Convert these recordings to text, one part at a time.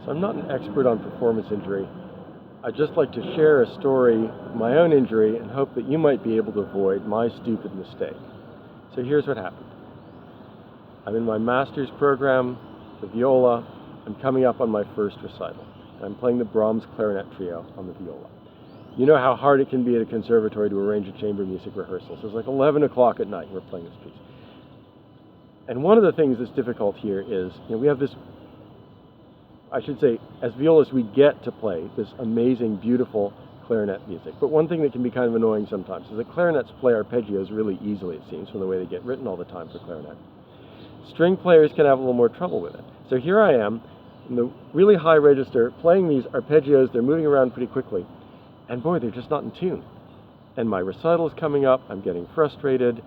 So I'm not an expert on performance injury. I'd just like to share a story of my own injury and hope that you might be able to avoid my stupid mistake. So here's what happened. I'm in my master's program, the viola. I'm coming up on my first recital. I'm playing the Brahms Clarinet Trio on the viola. You know how hard it can be at a conservatory to arrange a chamber music rehearsal. So it's like 11 o'clock at night, we're playing this piece. And one of the things that's difficult here is, we have this, I should say, as violists, we get to play this amazing, beautiful clarinet music. But one thing that can be kind of annoying sometimes is that clarinets play arpeggios really easily, it seems, from the way they get written all the time for clarinet. String players can have a little more trouble with it. So here I am, in the really high register, playing these arpeggios. They're moving around pretty quickly. And boy, they're just not in tune. And my recital is coming up, I'm getting frustrated,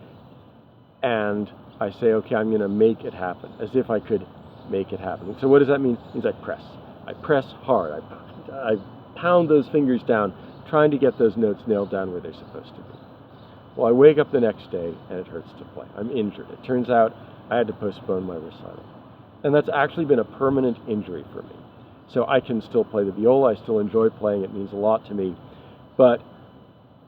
and I say, okay, I'm going to make it happen, as if I could make it happen. So what does that mean? It means I press. I press hard. I pound those fingers down, trying to get those notes nailed down where they're supposed to be. Well, I wake up the next day, and it hurts to play. I'm injured. It turns out I had to postpone my recital. And that's actually been a permanent injury for me. So I can still play the viola. I still enjoy playing. It means a lot to me. But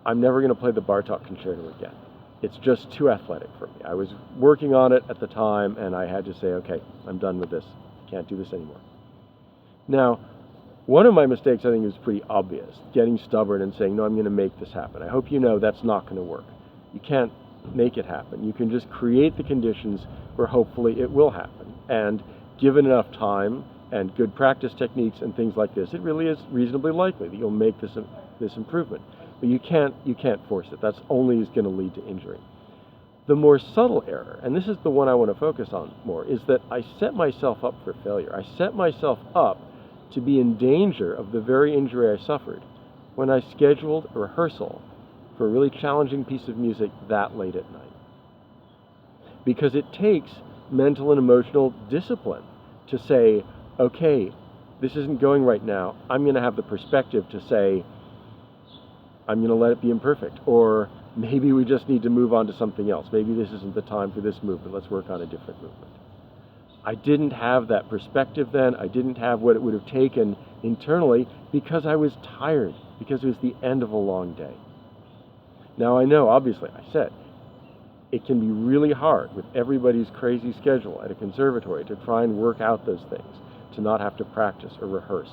I'm never going to play the Bartók Concerto again. It's just too athletic for me. I was working on it at the time, and I had to say, okay, I'm done with this. Can't do this anymore. Now, one of my mistakes, I think, is pretty obvious, getting stubborn and saying, no, I'm going to make this happen. I hope you know that's not going to work. You can't make it happen. You can just create the conditions where hopefully it will happen. And given enough time and good practice techniques and things like this, it really is reasonably likely that you'll make this improvement. But you can't force it. That's only going to lead to injury. The more subtle error, and this is the one I want to focus on more, is that I set myself up for failure. I set myself up to be in danger of the very injury I suffered when I scheduled a rehearsal for a really challenging piece of music that late at night. Because it takes mental and emotional discipline to say, okay, this isn't going right now. I'm going to have the perspective to say, I'm going to let it be imperfect. Or maybe we just need to move on to something else. Maybe this isn't the time for this movement. Let's work on a different movement. I didn't have that perspective then. I didn't have what it would have taken internally because I was tired, because it was the end of a long day. Now I know, obviously, I said, it can be really hard with everybody's crazy schedule at a conservatory to try and work out those things, to not have to practice or rehearse.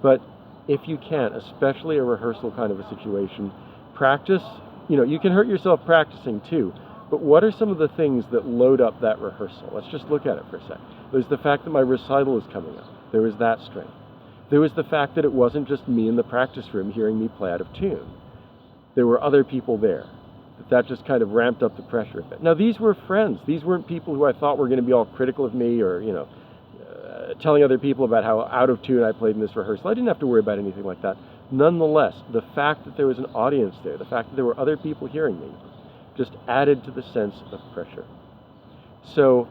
But if you can, especially a rehearsal kind of a situation, practice. You can hurt yourself practicing too, but what are some of the things that load up that rehearsal? Let's just look at it for a sec. There's the fact that my recital is coming up. There was that strain. There was the fact that it wasn't just me in the practice room hearing me play out of tune. There were other people there. That just kind of ramped up the pressure a bit. Now, these were friends. These weren't people who I thought were going to be all critical of me or, telling other people about how out of tune I played in this rehearsal. I didn't have to worry about anything like that. Nonetheless, the fact that there was an audience there, the fact that there were other people hearing me, just added to the sense of pressure. So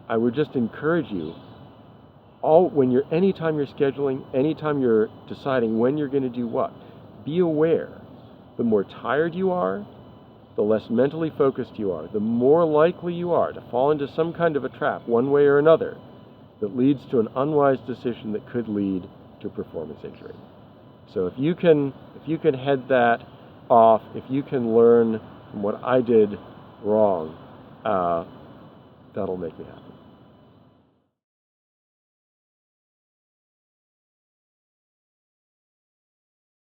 I would just encourage you, anytime you're scheduling, anytime you're deciding when you're going to do what, be aware. The more tired you are, the less mentally focused you are, the more likely you are to fall into some kind of a trap, one way or another, that leads to an unwise decision that could lead to performance injury. So if you can head that off, if you can learn from what I did wrong, that'll make me happy.